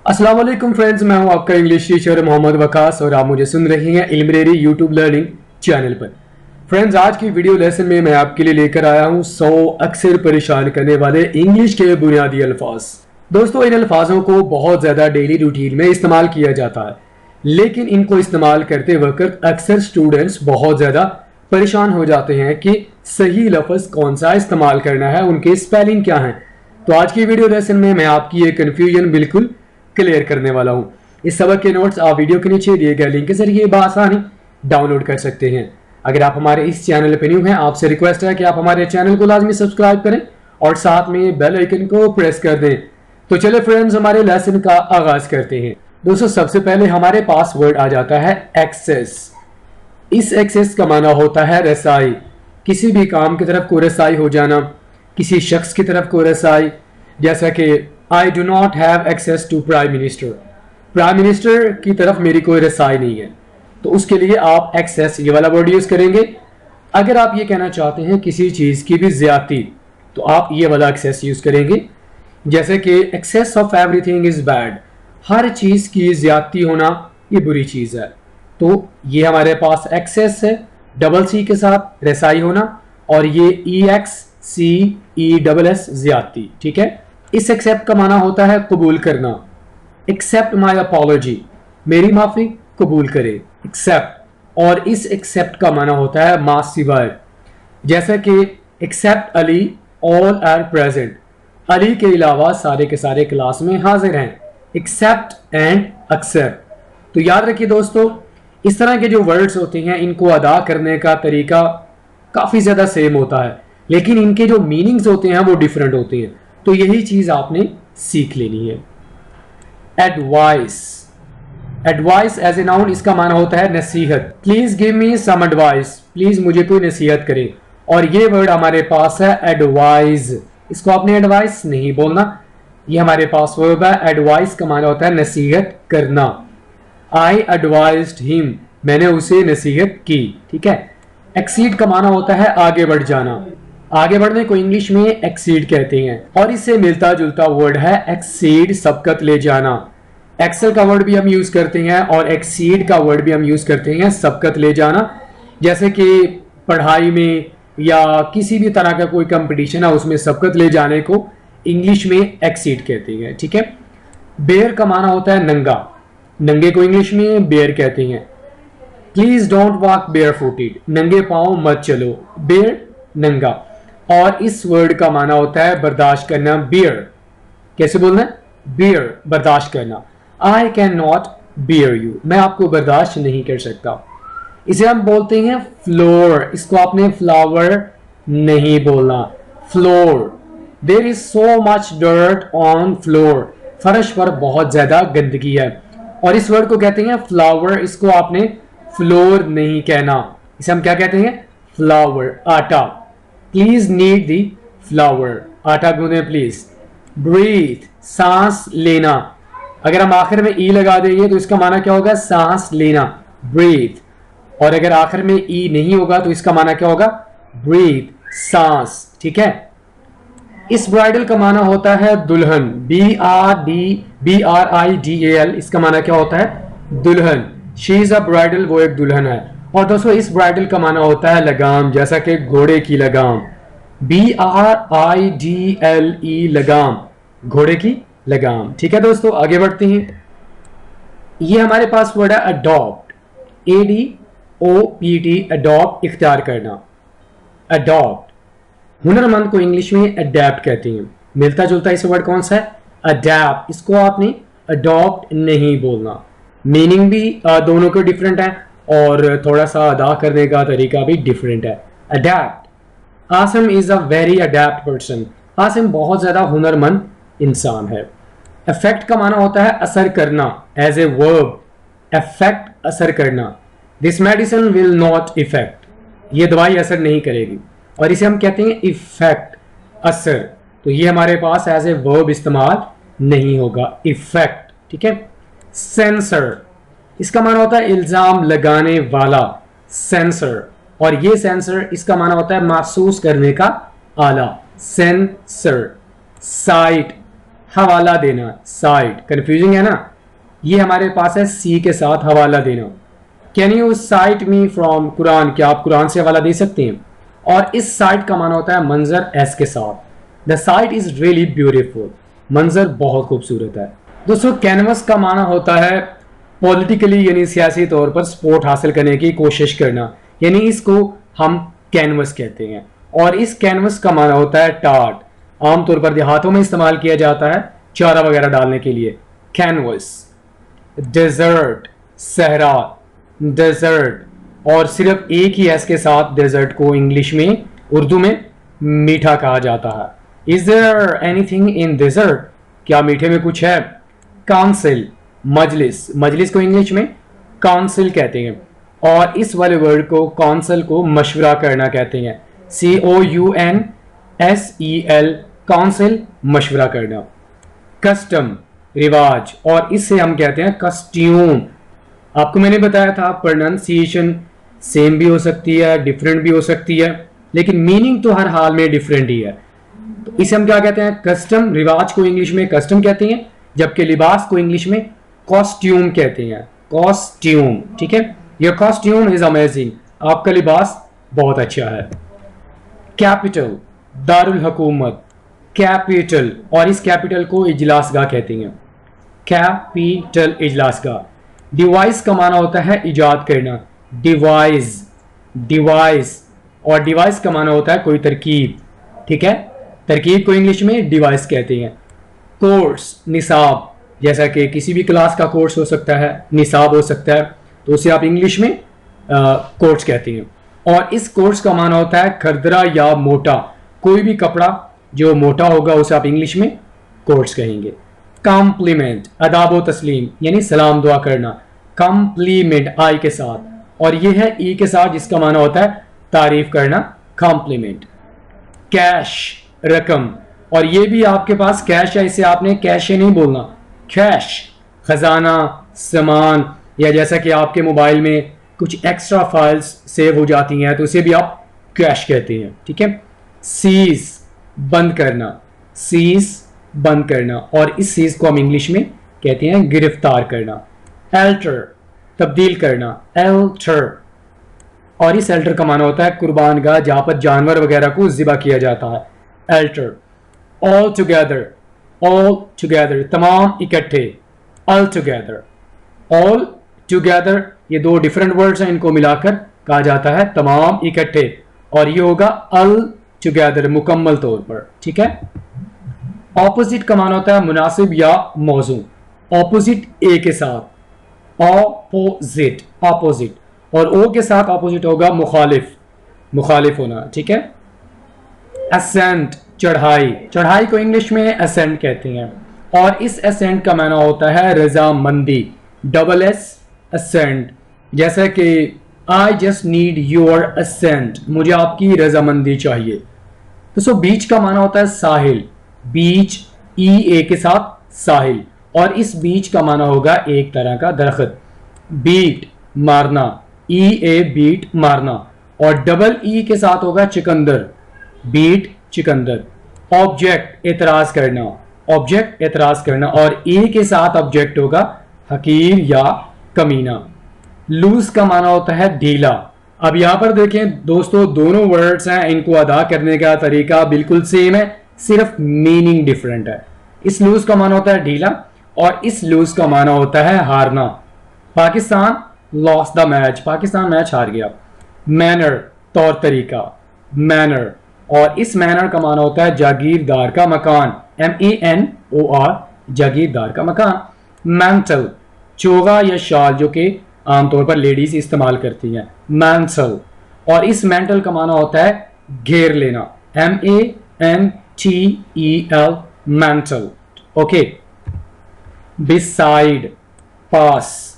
अस्सलाम वालेकुम फ्रेंड्स, मैं हूं आपका इंग्लिश टीचर मोहम्मद वकास और आप मुझे सुन रहे हैं इल्मरेरी यूट्यूब लर्निंग चैनल पर। फ्रेंड्स, आज की वीडियो लेसन में मैं आपके लिए लेकर आया हूं 100 अक्सर परेशान करने वाले इंग्लिश के बुनियादी अल्फाज। दोस्तों, इन अल्फाजों को बहुत ज़्यादा डेली रूटीन में इस्तेमाल किया जाता है, लेकिन इनको इस्तेमाल करते वक्त अक्सर स्टूडेंट्स बहुत ज़्यादा परेशान हो जाते हैं कि सही लफ्ज़ कौन सा इस्तेमाल करना है, उनके स्पेलिंग क्या हैं। तो आज की वीडियो लेसन में मैं आपकी ये कन्फ्यूजन बिल्कुल क्लियर करने वाला हूं। इस सबक के नोट्स आप वीडियो के नीचे दिए गए लिंक के जरिए बआसानी डाउनलोड कर सकते हैं। अगर आप हमारे इस चैनल पर न्यू हैं, आपसे रिक्वेस्ट है कि आप हमारे चैनल को लाजमी सब्सक्राइब करें और साथ में बेल आइकन को प्रेस कर दें। तो चले फ्रेंड्स, हमारे लेसन का आगाज करते हैं। दोस्तों, सबसे पहले हमारे पास वर्ड आ जाता है एक्सेस। इस एक्सेस का माना होता है रसाई, किसी भी काम की तरफ को रसाई हो जाना, किसी शख्स की तरफ को रसाई। जैसा कि I do not have access to prime minister, prime minister की तरफ मेरी कोई रसाई नहीं है, तो उसके लिए आप एक्सेस ये वाला वर्ड यूज करेंगे। अगर आप ये कहना चाहते हैं किसी चीज की भी ज्यादती, तो आप ये वाला एक्सेस यूज करेंगे। जैसे कि excess of everything is bad, हर चीज की ज्यादती होना ये बुरी चीज है। तो ये हमारे पास एक्सेस है डबल सी के साथ रसाई होना, और ये EXCESS ज्यादती। ठीक है। इस एक्सेप्ट का माना होता है कबूल करना। एक्सेप्ट माई अपॉलॉजी, मेरी माफी कबूल करे, एक्सेप्ट। और इस एक्सेप्ट का माना होता है मा सिवाय। जैसा कि except Ali all are present, Ali के अलावा सारे के सारे क्लास में हाजिर हैं। Accept and except. तो याद रखिए दोस्तों, इस तरह के जो वर्ड्स होते हैं इनको अदा करने का तरीका काफी ज्यादा सेम होता है, लेकिन इनके जो मीनिंग्स होते हैं वो डिफरेंट होते हैं। तो यही चीज आपने सीख लेनी है। Advice, advice as a noun, इसका माना होता है नसीहत। Please give me some advice, please मुझे कोई नसीहत करे। और ये वर्ड हमारे पास है एडवाइज, इसको आपने एडवाइस नहीं बोलना, ये हमारे पास वर्ब है। एडवाइस का माना होता है नसीहत करना। आई एडवाइज्ड हिम, मैंने उसे नसीहत की। ठीक है। एक्सीड का माना होता है आगे बढ़ जाना, आगे बढ़ने को इंग्लिश में एक्सीड कहते हैं, और इससे मिलता जुलता वर्ड है एक्सीड, सबकत ले जाना। एक्सेल का वर्ड भी हम यूज करते हैं और एक्सीड का वर्ड भी हम यूज करते हैं, सबकत ले जाना। जैसे कि पढ़ाई में या किसी भी तरह का कोई कंपटीशन है, उसमें सबकत ले जाने को इंग्लिश में एक्सीड कहते हैं। ठीक है। बेयर का माना होता है नंगा, नंगे को इंग्लिश में बेयर कहते हैं। Please don't walk bare footed, नंगे पांव मत चलो, बेयर नंगा। और इस वर्ड का माना होता है बर्दाश्त करना, बियर। कैसे बोलना है? बियर, बर्दाश्त करना। I can not bear you, मैं आपको बर्दाश्त नहीं कर सकता। इसे हम बोलते हैं फ्लोर, इसको आपने फ्लावर नहीं बोलना, floor. There is so much dirt on floor, फर्श पर बहुत ज्यादा गंदगी है। और इस वर्ड को कहते हैं फ्लावर, इसको आपने फ्लोर नहीं कहना, इसे हम क्या कहते हैं? फ्लावर। आटा, प्लीज नीड दी फ्लावर, आटा गूंदे प्लीज। ब्रीथ, सांस लेना, अगर हम आखिर में ई लगा देंगे तो इसका माना क्या होगा? सांस लेना, ब्रीथ। और अगर आखिर में ई नहीं होगा तो इसका माना क्या होगा? ब्रीथ, सांस। ठीक है। इस ब्राइडल का माना होता है दुल्हन, BRIDAL, इसका माना क्या होता है? दुल्हन। शी इज अ ब्राइडल, वो एक दुल्हन है। और दोस्तों, इस ब्राइडल का माना होता है लगाम, जैसा कि घोड़े की लगाम, BRIDLE, लगाम, घोड़े की लगाम। ठीक है दोस्तों, आगे बढ़ते हैं। ये हमारे पास वर्ड है अडॉप्ट, ADOPT, अडॉप्ट, इख्तियार करना। अडॉप्ट, हुनरमंद को इंग्लिश में अडेप्ट कहते हैं। मिलता जुलता इस वर्ड कौन सा है? अडेप्ट, इसको आपने अडॉप्ट नहीं बोलना। मीनिंग भी दोनों के डिफरेंट है और थोड़ा सा अदा करने का तरीका भी डिफरेंट है। Adapt, Asim is a very adapt person, Asim बहुत ज्यादा हुनरमंद इंसान है। इफेक्ट का माना होता है असर करना, एज ए वर्ब, इफेक्ट, असर करना। This medicine will not effect, ये दवाई असर नहीं करेगी, और इसे हम कहते हैं इफेक्ट, असर। तो ये हमारे पास एज ए वर्ब इस्तेमाल नहीं होगा, इफेक्ट। ठीक है। सेंसर, इसका माना होता है इल्जाम लगाने वाला, सेंसर। और ये सेंसर, इसका माना होता है महसूस करने का आला, सेंसर। साइट, हवाला देना, साइट, कंफ्यूजिंग है ना। ये हमारे पास है सी के साथ हवाला देना। Can you site me from Quran, क्या आप कुरान से हवाला दे सकते हैं। और इस साइट का माना होता है मंजर एस के साथ। The site is really beautiful, मंजर बहुत खूबसूरत है। दोस्तों कैनवस का माना होता है पॉलिटिकली यानी सियासी तौर पर सपोर्ट हासिल करने की कोशिश करना, यानी इसको हम कैनवस कहते हैं। और इस कैनवस का माना होता है टाट, आमतौर पर देहातों में इस्तेमाल किया जाता है चारा वगैरह डालने के लिए। कैनवस। डेजर्ट, सहरा, डेजर्ट, और सिर्फ एक ही एस के साथ डेजर्ट को इंग्लिश में, उर्दू में मीठा कहा जाता है। Is there anything in dessert, क्या मीठे में कुछ है। काउंसिल, मजलिस, मजलिस को इंग्लिश में काउंसिल कहते हैं। और इस वाले वर्ड को काउंसिल को मशवरा करना कहते हैं, COUNSEL, काउंसिल, मशवरा करना। कस्टम, रिवाज, और इससे हम कहते हैं कस्ट्यूम। आपको मैंने बताया था प्रोनाउंसिएशन सेम भी हो सकती है, डिफरेंट भी हो सकती है, लेकिन मीनिंग तो हर हाल में डिफरेंट ही है। तो इसे हम क्या कहते हैं, कस्टम। रिवाज को इंग्लिश में कस्टम कहते हैं, जबकि लिबास को इंग्लिश में कॉस्ट्यूम कहते हैं, कॉस्ट्यूम। ठीक है, योर कॉस्ट्यूम इज अमेजिंग, आपका लिबास बहुत अच्छा है। कैपिटल, दारुल हुकूमत, कैपिटल, और इस कैपिटल को इजलासगाह कहते हैं, कैपिटल, इजलासगाह। डिवाइस का माना होता है इजाद करना, डिवाइस, डिवाइस, और डिवाइस का माना होता है कोई तरकीब। ठीक है, तरकीब को इंग्लिश में डिवाइस कहते हैं। कोर्स, निसाब, जैसा कि किसी भी क्लास का कोर्स हो सकता है, निसाब हो सकता है, तो उसे आप इंग्लिश में कोर्स कहते हैं। और इस कोर्स का माना होता है खरदरा या मोटा, कोई भी कपड़ा जो मोटा होगा उसे आप इंग्लिश में कोर्स कहेंगे। कॉम्प्लीमेंट, अदाब व तस्लीम, यानी सलाम दुआ करना, कॉम्प्लीमेंट आई के साथ, और ये है ई के साथ, जिसका माना होता है तारीफ करना, कॉम्प्लीमेंट। कैश, रकम, और ये भी आपके पास कैश है, इसे आपने कैशे नहीं बोलना, कैश, खजाना, सामान, या जैसा कि आपके मोबाइल में कुछ एक्स्ट्रा फाइल्स सेव हो जाती हैं तो उसे भी आप कैश कहते हैं। ठीक है। सीज, बंद करना, सीज, बंद करना, और इस सीज को हम इंग्लिश में कहते हैं गिरफ्तार करना। एल्टर, तब्दील करना, एल्टर, और इस एल्टर का माना होता है कुर्बान गाह, जहां पर जानवर वगैरह को ज़िबा किया जाता है, alter. All together, all together, तमाम इकट्ठे, ऑल टुगेदर, ऑल टुगेदर, ये दो डिफरेंट वर्ड्स हैं, इनको मिलाकर कहा जाता है तमाम इकट्ठे, और ये होगा अल टुगेदर, मुकम्मल तौर पर। ठीक है। ऑपोजिट का माना होता है मुनासिब या मौजू, ऑपोजिट ए के साथ, ऑपोजिट, ऑपोजिट, और ओ के साथ ऑपोजिट होगा मुखालिफ, मुखालिफ होना। ठीक है। असेंट, चढ़ाई, चढ़ाई को इंग्लिश में असेंट कहते हैं, और इस असेंट का माना होता है रजामंदी, डबल एस, असेंट, जैसा कि I just need your assent, मुझे आपकी रजामंदी चाहिए। दोस्तों बीच का माना होता है साहिल, बीच, ई ए के साथ साहिल, और इस बीच का माना होगा एक तरह का दरख्त। बीट, मारना, ई ए, बीट, मारना, और डबल ई के साथ होगा चिकंदर, बीट, चिकंदर। ऑब्जेक्ट, एतराज करना, ऑब्जेक्ट, एतराज करना, और ए के साथ ऑब्जेक्ट होगा हकीर या कमीना। लूज का माना होता है ढीला। अब यहां पर देखें दोस्तों, दोनों वर्ड्स हैं, इनको अदा करने का तरीका बिल्कुल सेम है, सिर्फ मीनिंग डिफरेंट है। इस लूज का माना होता है ढीला, और इस लूज का माना होता है हारना। Pakistan loss the match, Pakistan match हार गया। मैनर, तौर तरीका, मैनर, और इस मैनर का माना होता है जागीरदार का मकान, MENOR, जागीरदार का मकान। मैंटल, चोगा या शाल, जो कि आमतौर पर लेडीज इस्तेमाल करती हैं, मैंटल, और इस मैंटल का माना होता है घेर लेना, MANTEL, मैंटल। ओके। बिसाइड, पास,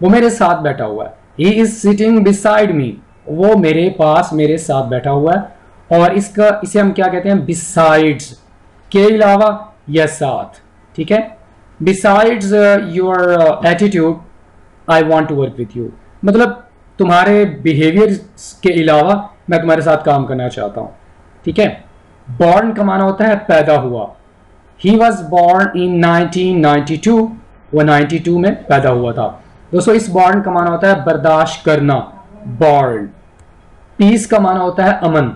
वो मेरे साथ बैठा हुआ है, he is sitting beside me, वो मेरे पास, मेरे साथ बैठा हुआ है, और इसका, इसे हम क्या कहते हैं, बिसाइड्स, के अलावा या साथ। ठीक है। Besides your attitude I want to work with you, मतलब तुम्हारे बिहेवियर के अलावा मैं तुम्हारे साथ काम करना चाहता हूं। ठीक है। बॉर्न का माना होता है पैदा हुआ, ही वॉज बॉर्न इन 1992, वो 92 में पैदा हुआ था। दोस्तों इस बॉर्न का माना होता है बर्दाश्त करना, बॉर्न। पीस का माना होता है अमन,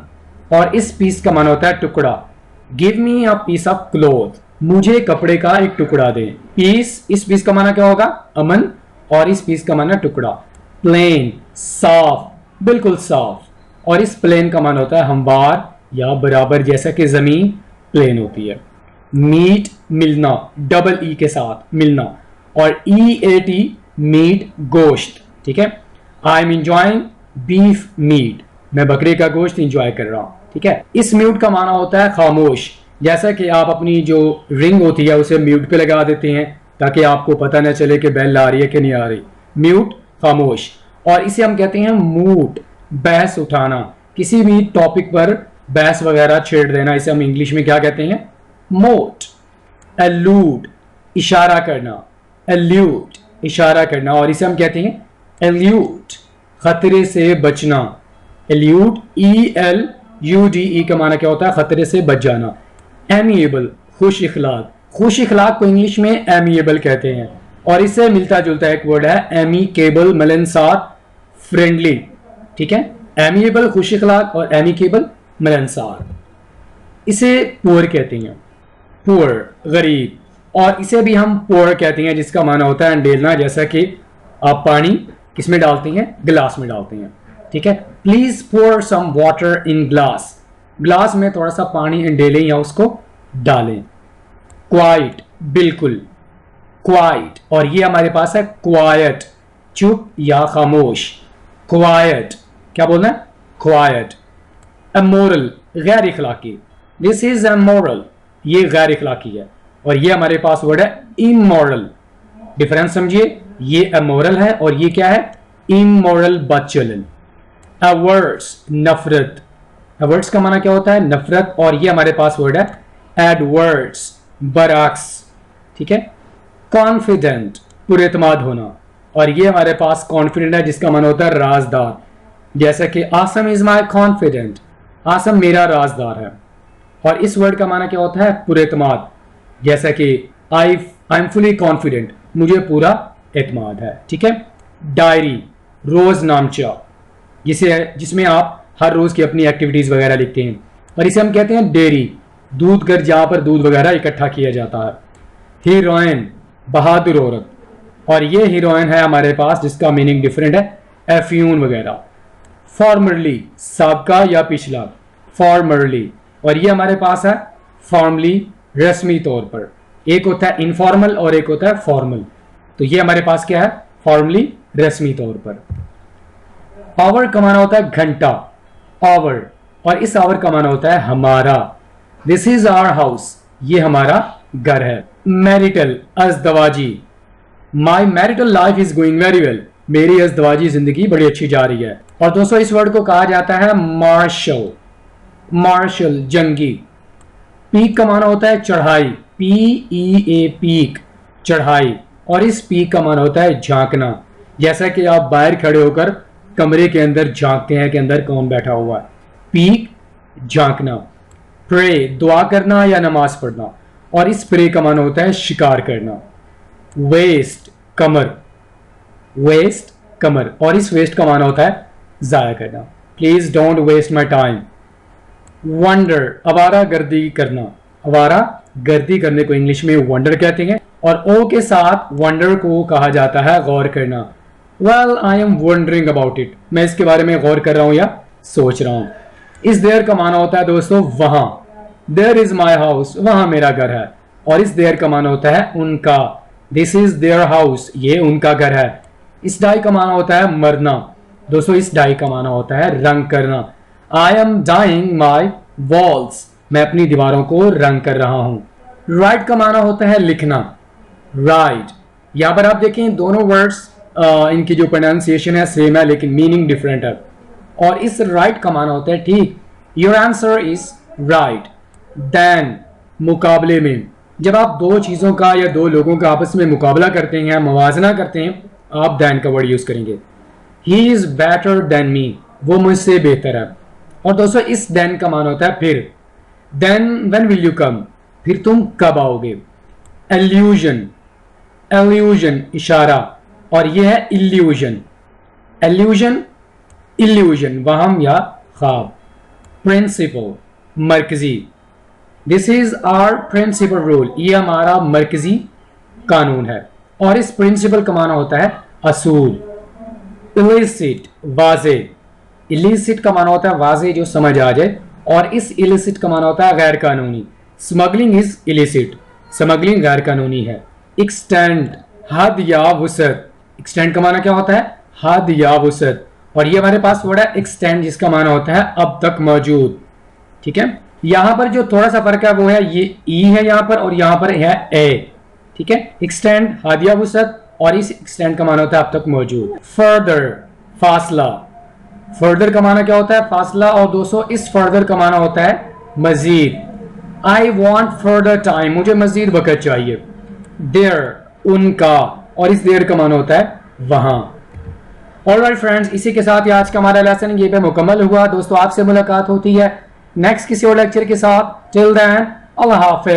और इस पीस का माना होता है टुकड़ा। Give me a piece of cloth, मुझे कपड़े का एक टुकड़ा दे। पीस, इस पीस का माना क्या होगा? अमन, और इस पीस का माना टुकड़ा। प्लेन, साफ, बिल्कुल साफ, और इस प्लेन का माना होता है हमवार या बराबर, जैसा कि जमीन प्लेन होती है। मीट, मिलना, डबल ई के साथ मिलना, और EAT मीट, गोश्त, ठीक है। I am enjoying beef meat, मैं बकरे का गोश्त इंजॉय कर रहा हूं, ठीक है। इस म्यूट का माना होता है खामोश, जैसा कि आप अपनी जो रिंग होती है उसे म्यूट पे लगा देते हैं ताकि आपको पता न चले कि बेल आ रही है कि नहीं आ रही। म्यूट, खामोश। और इसे हम कहते हैं मूट, बहस उठाना, किसी भी टॉपिक पर बहस वगैरह छेड़ देना, इसे हम इंग्लिश में क्या कहते हैं? मोट। एल्यूड, इशारा करना, एल्यूड, इशारा करना, और इसे हम कहते हैं एल्यूड, खतरे से बचना। एल्यूड, ELUDE का माना क्या होता है? खतरे से बच जाना। एमिएबल, खुश इखलाक, खुश इखलाक को इंग्लिश में एमिएबल कहते हैं, और इससे मिलता जुलता एक वर्ड है एमिकेबल, मिलनसार, फ्रेंडली, ठीक है। एमिएबल, खुश इखलाक, और एमिकेबल, मिलनसार। इसे पुअर कहते हैं, पुअर, गरीब, और इसे भी हम पुअर कहते हैं जिसका माना होता है अंडेलना, जैसा कि आप पानी किसमें डालते हैं? गिलास में डालते हैं, ठीक है। Please pour some water in glass, glass में थोड़ा सा पानी अंडेलें या उसको डालें। क्वाइट, बिल्कुल, क्वाइट, और ये हमारे पास है क्वाइट, चुप या खामोश। क्वाइट, क्या बोलना है? क्वाइट। अमोरल, गैर इखलाकी, दिस इज अमोरल, ये गैर इखलाकी है, और ये हमारे पास वर्ड है इमोरल। डिफरेंस समझिए, ये अमोरल है और ये क्या है? इमोरल, बदचलन। अवर्ड्स, नफरत, अवर्ड्स का माना क्या होता है? नफरत, और ये हमारे पास वर्ड है एडवर्ड्स, बरअक्स, ठीक है। कॉन्फिडेंट, पुरएतमाद होना, और ये हमारे पास कॉन्फिडेंट है जिसका माना होता है राजदार, जैसा कि Asim is my confidant, Asim मेरा राजदार है। और इस वर्ड का माना क्या होता है? पुरएतमाद, जैसा कि आई एम फुली कॉन्फिडेंट, मुझे पूरा एतमाद है, ठीक है। डायरी, रोज नामचा, जिसमें आप हर रोज की अपनी एक्टिविटीज वगैरह लिखते हैं, और इसे हम कहते हैं डेयरी, दूध घर, जहां पर दूध वगैरह इकट्ठा किया जाता है। हीरोइन, बहादुर औरत, और ये हीरोइन है हमारे पास जिसका मीनिंग डिफरेंट है, एफ्यून वगैरह। फॉर्मरली, साबका या पिछला, फॉर्मरली, और ये हमारे पास है फॉर्मली, रस्मी तौर पर। एक होता है इनफॉर्मल और एक होता है फॉर्मल, तो ये हमारे पास क्या है? फॉर्मली, रस्मी तौर पर। आवर का माना होता है घंटा, आवर, और इस आवर का माना होता है हमारा। दिस इज आवर हाउस, ये हमारा घर है। मैरिटल, अज़दवाजी, my marital life is going very well, मेरी अज़दवाजी जिंदगी बड़ी अच्छी जा रही है। और दोस्तों इस वर्ड को कहा जाता है मार्शल, मार्शल, जंगी। पीक का माना होता है चढ़ाई, PEA, पीक, चढ़ाई, और इस पीक का माना होता है झांकना, जैसा कि आप बाहर खड़े होकर कमरे के अंदर झांकते हैं कि अंदर कौन बैठा हुआ है। पीक, झांकना। प्रे, दुआ करना या नमाज पढ़ना, और इस प्रे का माना होता है शिकार करना। वेस्ट, कमर, वेस्ट, कमर, और इस वेस्ट का माना होता है जाया करना। Please don't waste my time. Wander, आवारा गर्दी करना, आवारा गर्दी करने को इंग्लिश में वंडर कहते हैं, और ओ के साथ वंडर को कहा जाता है गौर करना। Well I am wondering about it, मैं इसके बारे में गौर कर रहा हूं या सोच रहा हूं। इस देयर का माना होता है दोस्तों वहां, देयर इज माई हाउस, वहां मेरा घर है, और इस देयर का माना होता है उनका, दिस इज देयर हाउस, ये उनका घर है। इस डाई का माना होता है मरना, दोस्तों इस डाई का माना होता है रंग करना। I am dyeing my walls, मैं अपनी दीवारों को रंग कर रहा हूं। राइट का माना होता है लिखना, राइट। यहां पर आप देखें दोनों वर्ड्स इनकी जो प्रोनाउंसिएशन है सेम है लेकिन मीनिंग डिफरेंट है। और इस राइट का माना होता है ठीक, your answer is right. Than, मुकाबले में, जब आप दो चीज़ों का या दो लोगों का आपस में मुकाबला करते हैं, मुवाजना करते हैं, आप देन का वर्ड यूज करेंगे। He is better than me, वो मुझसे बेहतर है। और दोस्तों इस देन का माना होता है फिर। Then when will you come, फिर तुम कब आओगे। एल्यूजन, एल्यूजन इशारा, और यह है इल्यूजन। एल्यूजन, इल्यूजन वहम या ख्वाब। प्रिंसिपल, मरकजी, this is our principal rule, ये हमारा मरकजी कानून है। और इस प्रिंसिपल का माना होता है असूल। इलिसिट, वाजे, इलिसिट का माना होता है वाजे जो समझ आ जाए, और इस इलिसिट का माना होता है गैर कानूनी। स्मगलिंग इज इलिसिट, स्मगलिंग गैर कानूनी है। एक्सटेंड, हद या वुसत, एक्सटेंड का माना क्या होता है, हद या वुसत। और ये हमारे पास वर्ड है एक्सटेंड जिसका माना होता है अब तक मौजूद। ठीक है, यहां पर जो थोड़ा सा फर्क है वो है ये ई है यहां पर, और यहां पर है ए। ठीक है, एक्सटेंड, हद या वुसत, और इस एक्सटेंड का माना होता है अब तक मौजूद। फर्दर, फासला, फर्दर का माना क्या होता है, फासला। और दोस्तों इस फर्दर का माना होता है मजीद। आई वॉन्ट फर्दर टाइम, मुझे मजीद वक्त चाहिए। देयर, उनका, और इस देयर का माना होता है वहां। ऑलराइट फ्रेंड्स, इसी के साथ ही आज का हमारा लेसन ये पे मुकम्मल हुआ। दोस्तों आपसे मुलाकात होती है नेक्स्ट किसी और लेक्चर के साथ। टिल देन, अल्लाह हाफिज।